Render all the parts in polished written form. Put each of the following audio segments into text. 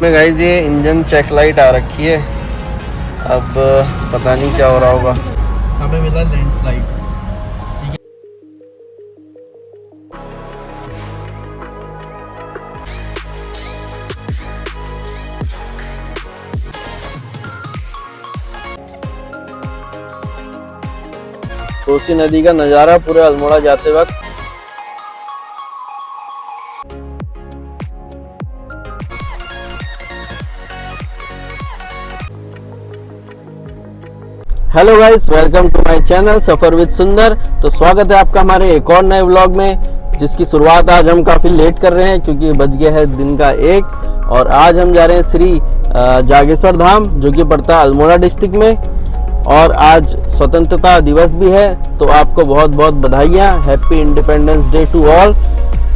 में गाइस ये engine check light आ रखी है। अब पता नहीं क्या हो रहा होगा। हमें मिला लैंडस्लाइड। कोसी नदी का नज़ारा पूरे अल्मोड़ा जाते वक्त। Hello guys, welcome to my channel Safar with Sundar. तो स्वागत है आपका हमारे एक और नए व्लॉग में, जिसकी शुरुआत आज हम काफ़ी लेट कर रहे हैं क्योंकि बज गया है दिन का 1 और आज हम जा रहे हैं श्री जागेश्वर धाम, जो कि पड़ता है अल्मोड़ा डिस्ट्रिक्ट में। और आज स्वतंत्रता दिवस भी है, तो आपको बहुत बहुत बधाइयाँ। Happy independence day to all.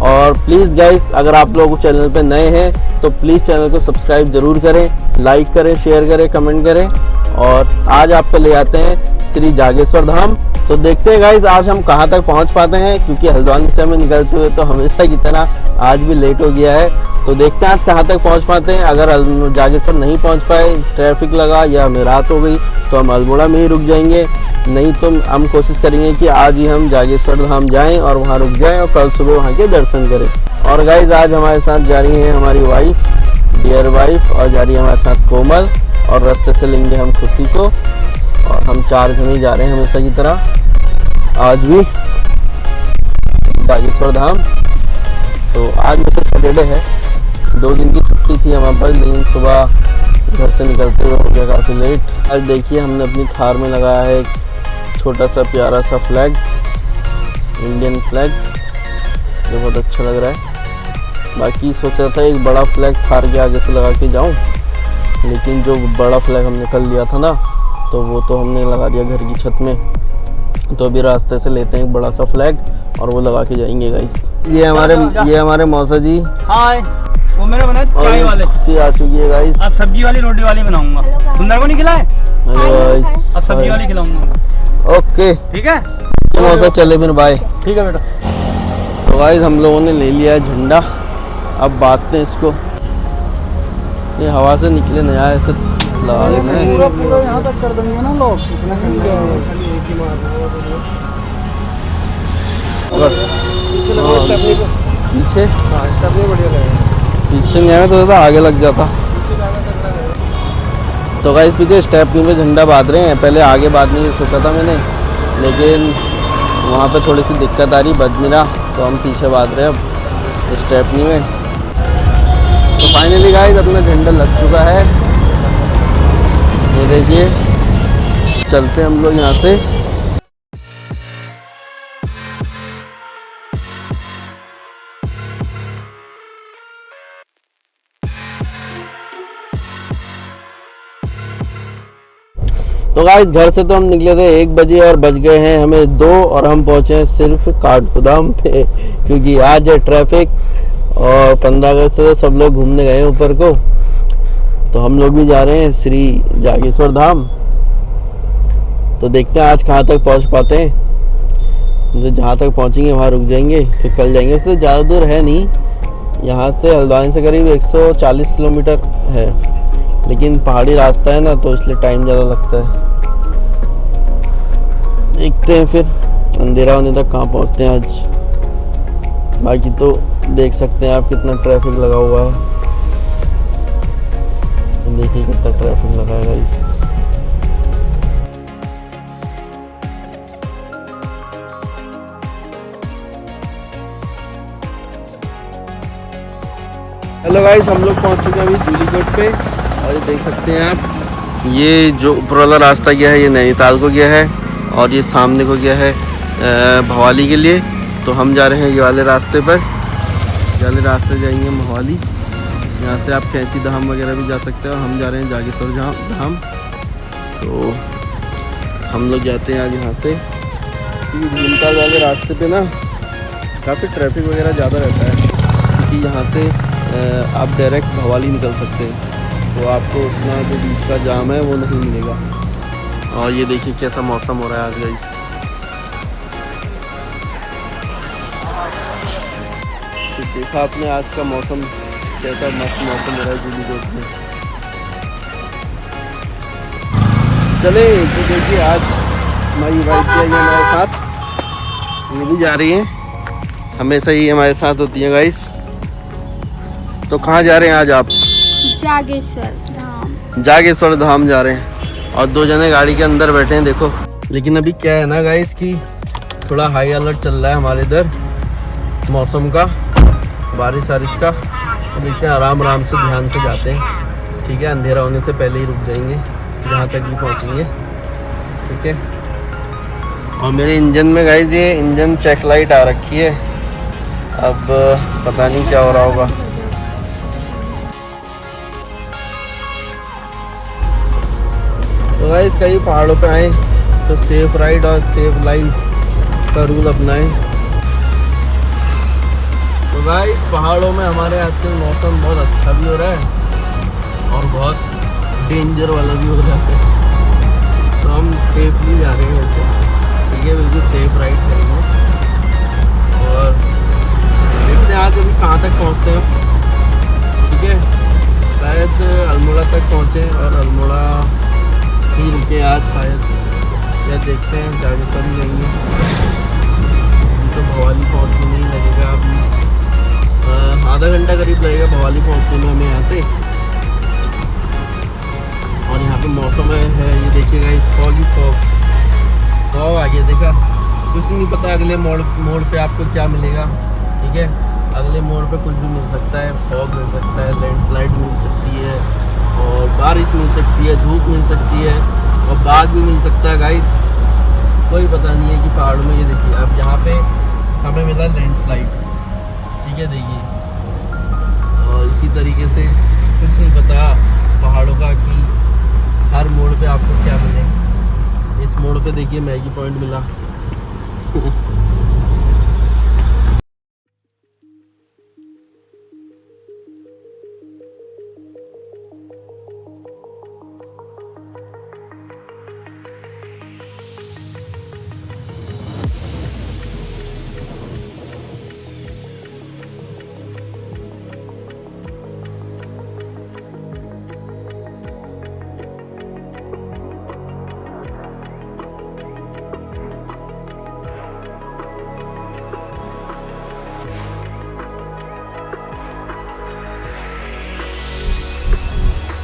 और प्लीज़ गाइस, अगर आप लोग चैनल पे नए हैं तो प्लीज़ चैनल को सब्सक्राइब ज़रूर करें, लाइक करें, शेयर करें, कमेंट करें। और आज आपको ले आते हैं श्री जागेश्वर धाम। तो देखते हैं गाइस आज हम कहाँ तक पहुँच पाते हैं, क्योंकि हल्द्वानी से हमें निकलते हुए तो हमेशा की तरह आज भी लेट हो गया है। तो देखते हैं आज कहाँ तक पहुँच पाते हैं। अगर जागेश्वर नहीं पहुँच पाए, ट्रैफिक लगा या हमें रात हो गई, तो हम अल्मोड़ा में ही रुक जाएंगे। नहीं तो हम कोशिश करेंगे कि आज ही हम जागेश्वर धाम जाएं और वहाँ रुक जाएं और कल सुबह वहाँ के दर्शन करें। और गाइस आज हमारे साथ जा रही हैं हमारी वाइफ, डियर वाइफ, और जा रही है हमारे साथ कोमल, और रास्ते से लेंगे हम खुशी को। और हम 4 जने जा रहे हैं हमेशा की तरह आज भी जागेश्वर धाम। तो आज वैसे सैटरडे है, 2 दिन की छुट्टी थी हमारे पास, लेकिन सुबह घर से निकलते हुए हो गया काफ़ी लेट। आज देखिए हमने अपनी थार में लगाया है एक छोटा सा प्यारा सा फ्लैग, इंडियन फ्लैग, जो बहुत अच्छा लग रहा है। बाकी सोचा था एक बड़ा फ्लैग थार के आगे से लगा के जाऊं, लेकिन जो बड़ा फ्लैग हमने कल लिया था ना, तो वो तो हमने लगा दिया घर की छत में। तो अभी रास्ते से लेते हैं एक बड़ा सा फ्लैग और वो लगा के जाएंगे गाइस। ये हमारे मौसा जी। हाय, वो मेरे बना चाय वाले। खुशी आ चुकी है गाइस। अब सब्जी वाली रोटी वाली बनाऊंगा। सुंदर को नहीं खिलाए, अब सब्जी वाली खिलाऊंगा। ओके ठीक है मौसा, चले फिर बाय। ठीक है बेटा। तो गाइस हम लोगों ने ले लिया है झंडा, अब बांटते हैं इसको। ये हवा से निकले नया ऐसे लगा देना है। पूरा यहाँ तक कर देंगे ना लोग, इतना पीछे बढ़िया लगेगा। पीछे नहीं आया तो आगे लग जाता। तो गाइस पीछे स्टेपनी पे झंडा बांध रहे हैं। पहले आगे बांधने की सोचा था मैंने, लेकिन वहाँ पे थोड़ी सी दिक्कत आ रही, बज मिला, तो हम पीछे बांध रहे हैं अब स्टेपनी में। तो फाइनली गाइस अपना झंडा लग चुका है, ये देखिए। चलते हैं हम लोग यहाँ से। तो गाइस घर से तो हम निकले थे 1 बजे और बज गए हैं हमें 2, और हम पहुँचे हैं सिर्फ काठगोदाम पे, क्योंकि आज है ट्रैफिक और 15 अगस्त से सब लोग घूमने गए हैं ऊपर को। तो हम लोग भी जा रहे हैं श्री जागेश्वर धाम। तो देखते हैं आज कहाँ तक पहुँच पाते हैं। तो जहाँ तक पहुँचेंगे वहाँ रुक जाएंगे, फिर कल जाएंगे। उससे ज़्यादा दूर है नहीं, यहाँ से हल्द्वानी से करीब 140 किलोमीटर है, लेकिन पहाड़ी रास्ता है ना, तो इसलिए टाइम ज़्यादा लगता है। देखते हैं फिर अंधेरा होने तक कहाँ पहुँचते हैं आज। बाकी तो देख सकते हैं आप कितना ट्रैफिक लगा हुआ है। देखिए कितना ट्रैफिक लगा है गाइस। हेलो गाइस, हम लोग पहुंच चुके हैं अभी जूलीकोट पे, और ये देख सकते हैं आप, ये जो ऊपर वाला रास्ता गया है ये नैनीताल को गया है, और ये सामने को गया है भवाली के लिए। तो हम जा रहे हैं ये वाले रास्ते पर, ये वाले रास्ते जाएंगे भवाली। यहाँ से आप कैंची धाम वगैरह भी जा सकते हैं, और हम जा रहे हैं जागेश्वर धाम। तो हम लोग जाते हैं आज यहाँ से, क्योंकि भीमताल वाले रास्ते पे ना काफ़ी ट्रैफिक वगैरह ज़्यादा रहता है, क्योंकि यहाँ से आप डायरेक्ट भवाली निकल सकते हैं, तो आपको उतना जो बीच का जाम है वो नहीं मिलेगा। और ये देखिए कैसा मौसम हो रहा है आज गाइस। तो देखा आपने आज का मौसम कैसा मस्त मौसम हो रहा है जुलीकोट में। चले तो देखिए आज हमारी वाइफ भी आई है हमारे साथ, ये भी जा रही है, हमेशा ही हमारे साथ होती है गाइस। तो कहाँ जा रहे हैं आज आप? जागेश्वर धाम जा रहे हैं और 2 जने गाड़ी के अंदर बैठे हैं देखो। लेकिन अभी क्या है ना गाइस कि थोड़ा हाई अलर्ट चल रहा है हमारे इधर मौसम का, बारिश वारिश का। तो देखते हैं, आराम आराम से ध्यान से जाते हैं, ठीक है। अंधेरा होने से पहले ही रुक जाएंगे जहाँ तक भी पहुँचेंगे, ठीक है। और मेरे इंजन में गाइस ये इंजन चेक लाइट आ रखी है, अब पता नहीं क्या हो रहा होगा। तो गाइस कहीं पहाड़ों पे आए तो सेफ राइड और सेफ लाइफ का रूल अपनाएं। तो गाइस पहाड़ों में हमारे आजकल मौसम बहुत अच्छा भी हो रहा है और बहुत डेंजर वाला भी हो रहा है। तो हम सेफली जा रहे हैं वैसे, ठीक है, बिल्कुल सेफ राइड करेंगे। और देखते हैं आज अभी कहाँ तक पहुँचते हैं, ठीक है। शायद अल्मोड़ा तक पहुँचे और अल्मोड़ा ही रुके आज शायद, या देखते हैं जागेश्वर ही जाएंगे। तो भवाली पहुँचने में ही लगेगा अभी आधा घंटा करीब लगेगा भवाली पहुँचने में हमें यहाँ से। और यहाँ पे मौसम है ये देखिएगा, इस फॉग ही फॉग आ गया, देखा। कुछ नहीं पता अगले मोड़ पे आपको क्या मिलेगा, ठीक है। अगले मोड़ पे कुछ भी मिल सकता है, फॉग मिल सकता है, लैंडस्लाइड मिल सकती है और बारिश मिल सकती है, धूप मिल सकती है और बाग भी मिल सकता है गाइस। कोई पता नहीं है कि पहाड़ों में। ये देखिए अब यहाँ पे हमें मिला लैंडस्लाइड, ठीक है, देखिए। और इसी तरीके से कुछ नहीं पता पहाड़ों का कि हर मोड़ पे आपको क्या मिले। इस मोड़ पे देखिए मैगी पॉइंट मिला।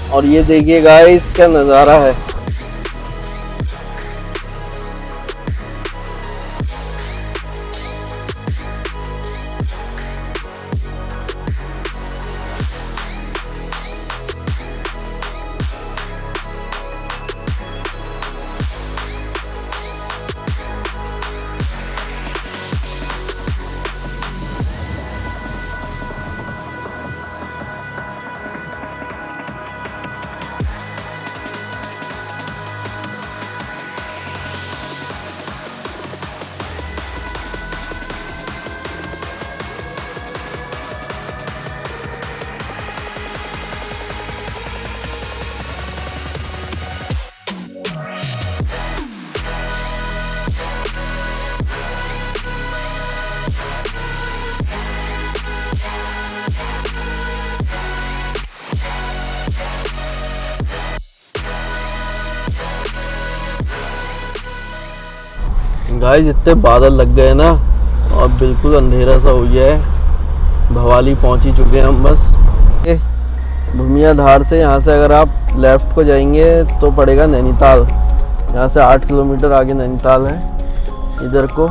और ये देखिए गाइस क्या नज़ारा है। गाइस इतने बादल लग गए ना और बिल्कुल अंधेरा सा हो गया है। भवाली पहुंच ही चुके हैं हम बस। भूमिया धार से यहाँ से अगर आप लेफ़्ट को जाएंगे तो पड़ेगा नैनीताल। यहाँ से 8 किलोमीटर आगे नैनीताल है इधर को,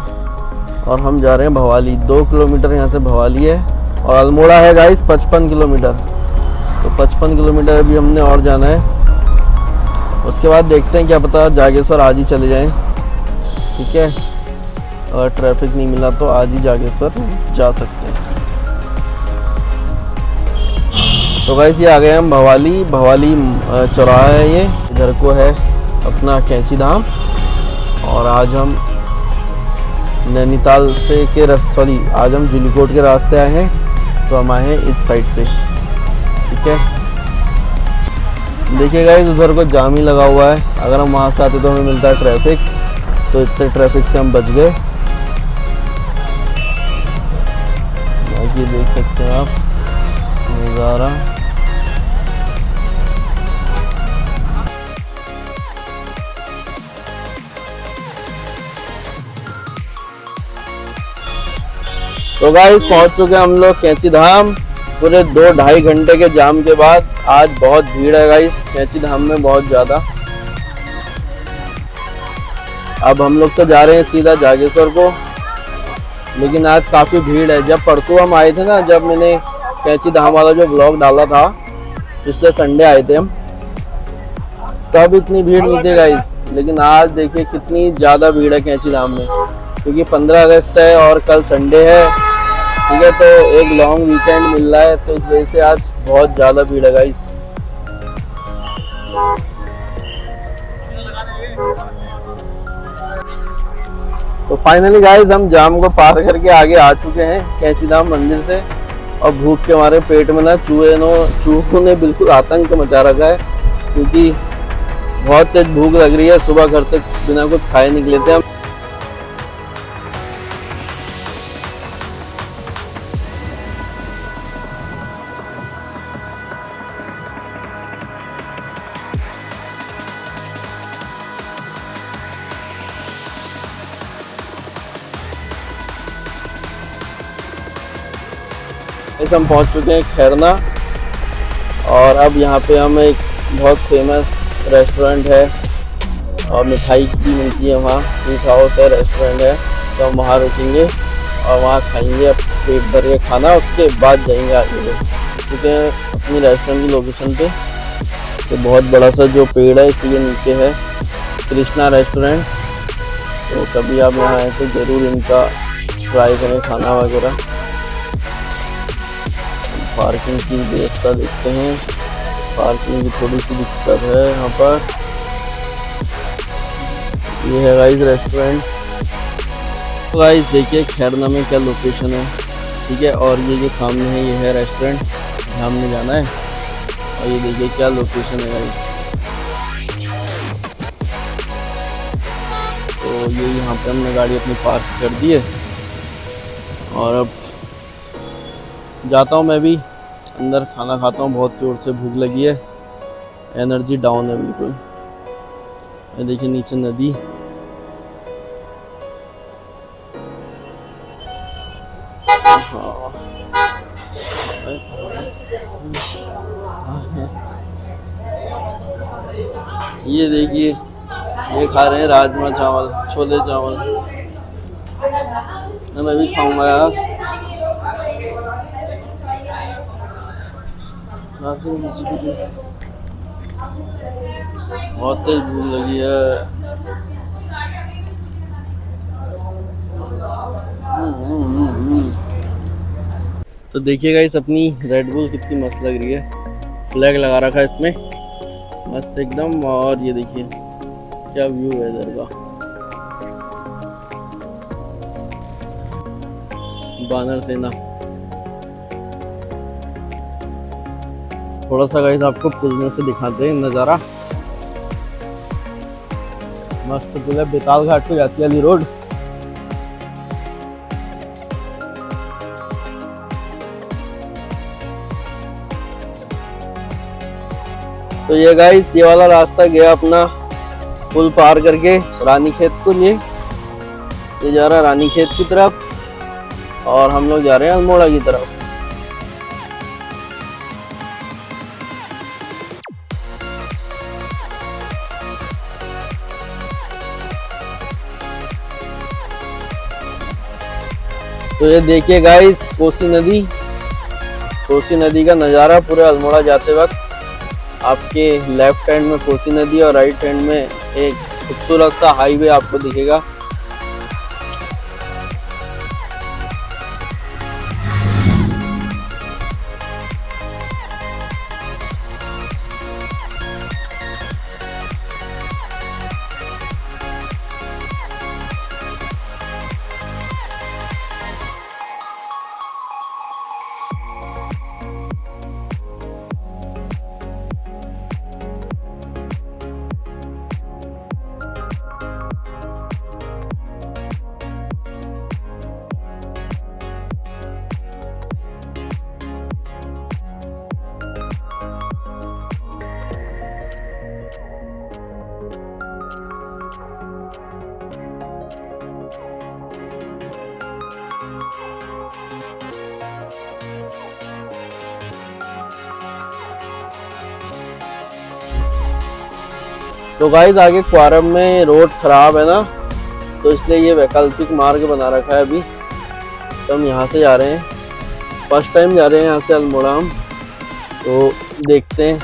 और हम जा रहे हैं भवाली। 2 किलोमीटर यहाँ से भवाली है और अल्मोड़ा है गाइस 55 किलोमीटर। तो 55 किलोमीटर अभी हमने और जाना है। उसके बाद देखते हैं, क्या पता जागेश्वर आज ही चले जाएं, ठीक है। अगर ट्रैफिक नहीं मिला तो आज ही जागेश्वर जा सकते हैं। तो गाइस ये आ गए हम भवाली चौराहा है ये, इधर को है अपना कैंची धाम। और आज हम नैनीताल से के सॉरी आज हम जुलीकोट के रास्ते आए हैं, तो हम आए हैं इस साइड से, ठीक है। देखिए गाइस उधर को जाम ही लगा हुआ है, अगर हम वहाँ से आते तो हमें मिलता है ट्रैफिक, तो इतने ट्रैफिक से हम बच गए। ये देख सकते हैं आप नज़ारा। तो गाइस पहुंच चुके हम लोग कैंची धाम। पूरे 2-2.5 घंटे के जाम के बाद आज बहुत भीड़ है गाइस कैंची धाम में, बहुत ज़्यादा। अब हम लोग तो जा रहे हैं सीधा जागेश्वर को, लेकिन आज काफ़ी भीड़ है। जब परसों हम आए थे ना, जब मैंने कैंची धाम वाला जो ब्लॉग डाला था, पिछले संडे आए थे हम, तब इतनी भीड़ नहीं थी गाइस। लेकिन आज देखिए कितनी ज़्यादा भीड़ है कैंची धाम में, क्योंकि 15 अगस्त है और कल संडे है, ठीक है। तो एक लॉन्ग वीकेंड मिल रहा है, तो इस वजह से आज बहुत ज़्यादा भीड़ है गाइस। तो फाइनली गाइस हम जाम को पार करके आगे आ चुके हैं कैंची धाम मंदिर से, और भूख के हमारे पेट में ना चूहों ने बिल्कुल आतंक मचा रखा है, क्योंकि बहुत तेज भूख लग रही है। सुबह घर से बिना कुछ खाए निकले थे हम। हम पहुंच चुके हैं खैरना, और अब यहाँ पे हम एक बहुत फेमस रेस्टोरेंट है और मिठाई की मिलती है वहाँ, स्वीट हाउस है, रेस्टोरेंट है। तो हम वहाँ रुकेंगे और वहाँ खाएंगे अब पेट भर के खाना, उसके बाद जाएंगे आगे। चुके हैं अपनी रेस्टोरेंट की लोकेशन पे। तो बहुत बड़ा सा जो पेड़ है इसी के नीचे है कृष्णा रेस्टोरेंट। तो कभी आप यहाँ आए तो ज़रूर इनका ट्राई करें खाना वगैरह। पार्किंग की व्यवस्था देखते हैं, पार्किंग की थोड़ी सी दिक्कत है यहाँ पर। ये है गाइस रेस्टोरेंट। तो गाइस देखिए खैरना में क्या लोकेशन है, ठीक है। और ये जो सामने है ये है रेस्टोरेंट, जहाँ हमने जाना है। और ये देखिए क्या लोकेशन है गाइस। तो ये यहाँ पे हमने गाड़ी अपनी पार्क कर दी है, और अब जाता हूँ मैं भी अंदर, खाना खाता हूँ। बहुत जोर से भूख लगी है, एनर्जी डाउन है बिल्कुल। ये देखिए नीचे नदी। ये देखिए ये खा रहे हैं राजमा चावल, छोले चावल। मैं भी खाऊंगा यार। बहुत तेज भूख लगी है। तो देखिएगा इस अपनी रेड बुल कितनी मस्त लग रही है, फ्लैग लगा रखा है इसमें मस्त एकदम। और ये देखिए क्या व्यू है इधर का, बानर सेना। थोड़ा सा गाइस आपको पुल में से दिखाते हैं नज़ारा। मस्त पुल है, बेताल घाट को जाती वाली रोड। तो ये गाइस ये वाला रास्ता गया अपना पुल पार करके रानीखेत को लिए। ये जा रहा है रानीखेत की तरफ, और हम लोग जा रहे हैं अल्मोड़ा की तरफ। तो ये देखिए गाइस कोसी नदी का नज़ारा पूरे अल्मोड़ा जाते वक्त। आपके लेफ्ट हैंड में कोसी नदी और राइट हैंड में एक खूबसूरत सा हाईवे आपको दिखेगा। तो गाइस आगे क्वारम में रोड खराब है ना, तो इसलिए ये वैकल्पिक मार्ग बना रखा है अभी। तो हम यहाँ से जा रहे हैं, फर्स्ट टाइम जा रहे हैं यहाँ से अल्मोड़ा हम। तो देखते हैं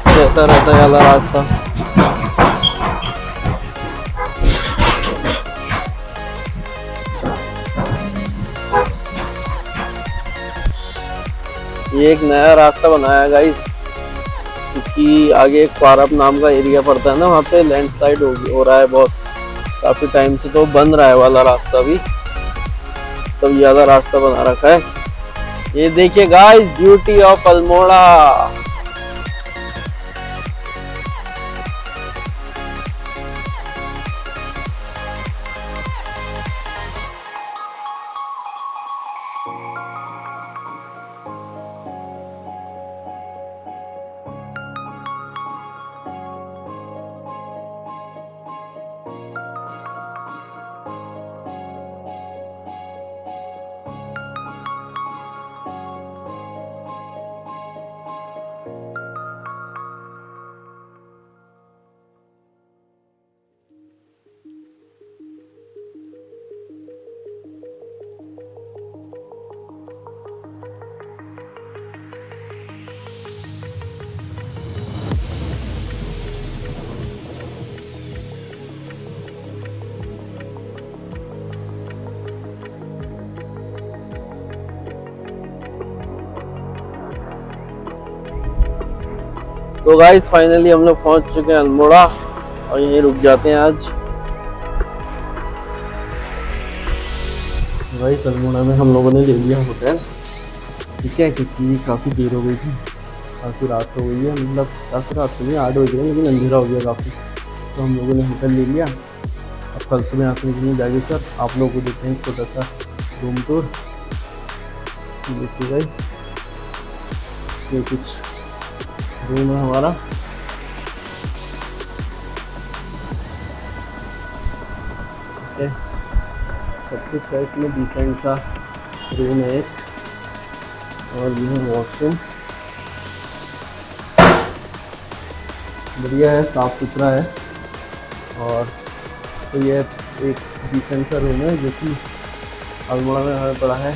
कैसा रहता है वाला रास्ता। ये एक नया रास्ता बनाया गाइस, क्योंकि आगे एक क्वारम नाम का एरिया पड़ता है ना, वहाँ पे लैंडस्लाइड हो रहा है बहुत काफ़ी टाइम से, तो बन रहा है वाला रास्ता भी, तब ज़्यादा रास्ता बना रखा है। ये देखिए गाइस, ब्यूटी ऑफ अल्मोड़ा। तो गाइस फाइनली हम लोग पहुंच चुके हैं अल्मोड़ा और यहीं रुक जाते हैं आज। गाइस अल्मोड़ा में हम लोगों ने ले लिया होटल, ठीक है, क्योंकि काफ़ी देर हो गई थी, काफ़ी रात हो गई है, मतलब काफ़ी रात हो गई, 8 बज गए, लेकिन अंधेरा हो गया काफ़ी। तो हम लोगों ने होटल ले लिया। अब कल सुबह यहाँ से निकलेंगे जागेश्वर। आप लोगों को देते हैं छोटा सा रूम टूर। देखिए गाइस, ये कुछ रूम है हमारा। ठीक है, सब कुछ है इसमें, डिसेंट सा रूम है एक, और ये है वॉशरूम, बढ़िया है, साफ सुथरा है। और तो ये एक डिसेंट सा रूम है जो कि अल्मोड़ा में हमें पड़ा है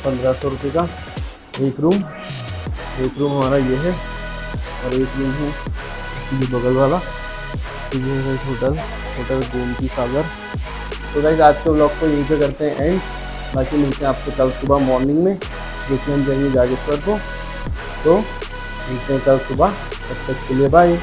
1500 रुपये का एक रूम। एक रूम हमारा ये है, और एक रूम है इसी बगल वाला, तो ये है होटल गोमती सागर। तो गाइस आज के व्लॉग को यहीं पे करते हैं एंड, बाकी मिलते हैं आपसे कल सुबह मॉर्निंग में, देखिए हम जाएंगे जागेश्वर को। तो मिलते हैं कल सुबह, तब तक के लिए बाय।